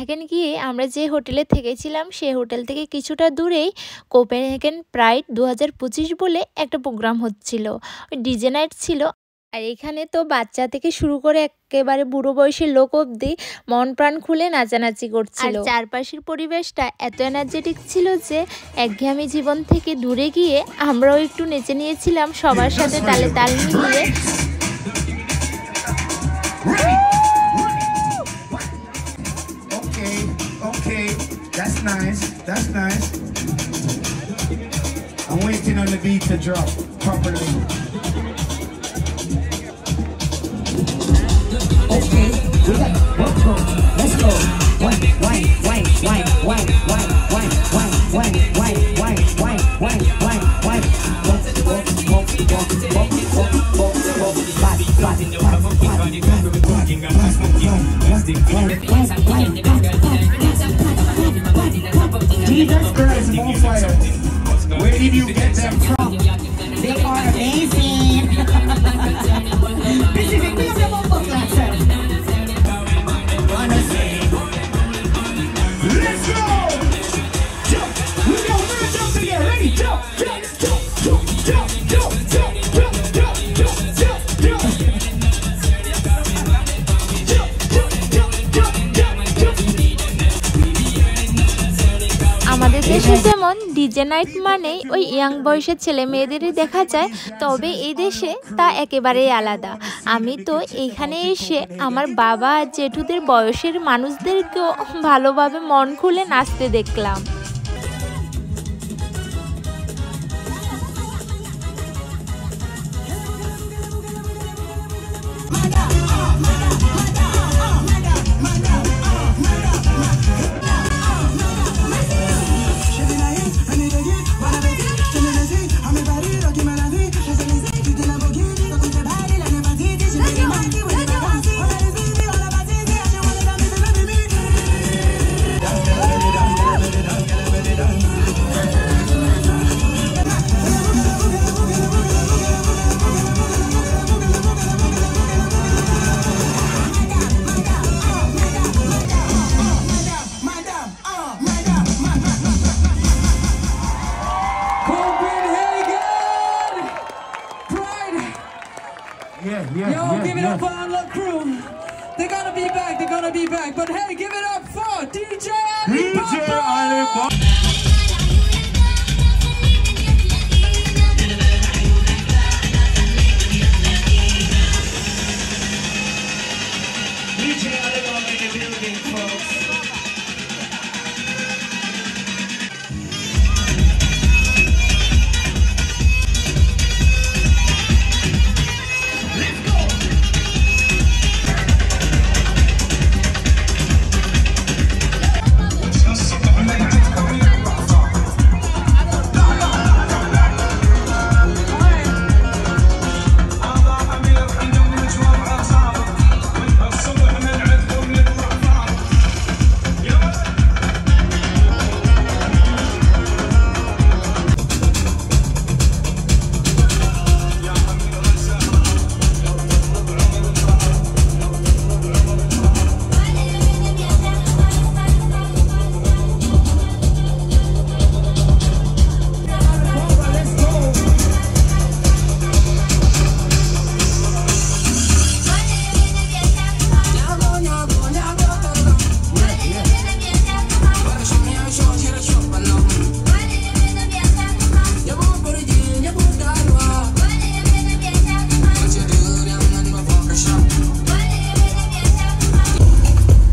Copenhagen গিয়ে আমরা যে হোটেলে থেকেছিলাম সেই হোটেল থেকে কিছুটা দূরেই কোপেনহেগেন প্রাইড 2025 বলে একটা প্রোগ্রাম হচ্ছিল। ওই ডিজে নাইট ছিল। আর এখানে তো বাচ্চা থেকে শুরু করে একেবারে বুড়ো বয়সের লোক অবধি মন প্রাণ খুলে নাচানাচি করছিল। আর চারপাশের পরিবেশটা এত এনার্জেটিক ছিল যে একঘেয়েমি জীবন থেকে দূরে গিয়ে আমরাও একটু নেচে নিয়েছিলাম সবার সাথে তালে তাল মিলিয়ে। Okay, that's nice. I'm waiting on the beat to drop properly. Okay, let's go. Wine. These girls on fire. Where did you get them from? They are amazing. Pacific, we have a book lesson. Let's go! Jump! We're gonna jump again. Ready? Jump! আমাদের দেশে যেমন DJ night মানেই ওই young বয়সের ছেলে মেয়েদেরই দেখা যায়, তবে এই দেশে তা একেবারেই আলাদা। আমি তো এইখানে এসে আমার বাবা আর জেঠুদের বয়সের মানুষদেরকেও ভালোভাবে মন খুলে নাচতে দেখলাম। Yo, give it up for our little crew. They're gonna be back. But hey, give it up for DJ Alibaba. DJ Alibaba in the building, folks.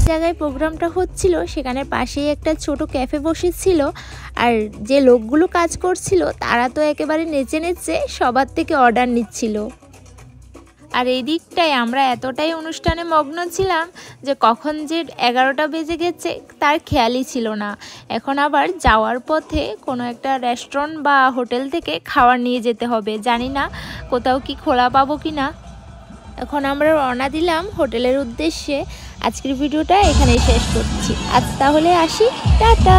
জায়গায় প্রোগ্রামটা হচ্ছিল সেখানে পাশেই একটা ছোট ক্যাফে বসেছিল। আর যে লোকগুলো কাজ করছিল তারা তো একেবারে নেচে নেচে সবার থেকে অর্ডার নিচ্ছিল। আর এই দিকটায় আমরা এতটাই অনুষ্ঠানে মগ্ন ছিলাম যে কখন যে 11টা বেজে গেছে তার খেয়ালই ছিল না। এখন আবার যাওয়ার পথে কোনো একটা রেস্টুরেন্ট বা হোটেল থেকে খাবার নিয়ে যেতে হবে, জানি না কোথাও কি খোলা পাবো কি না। এখন আমরা রওনা দিলাম হোটেলের উদ্দেশ্যে। আজকের ভিডিওটা এখানেই শেষ করছি। আজ তাহলে আসি, টাটা।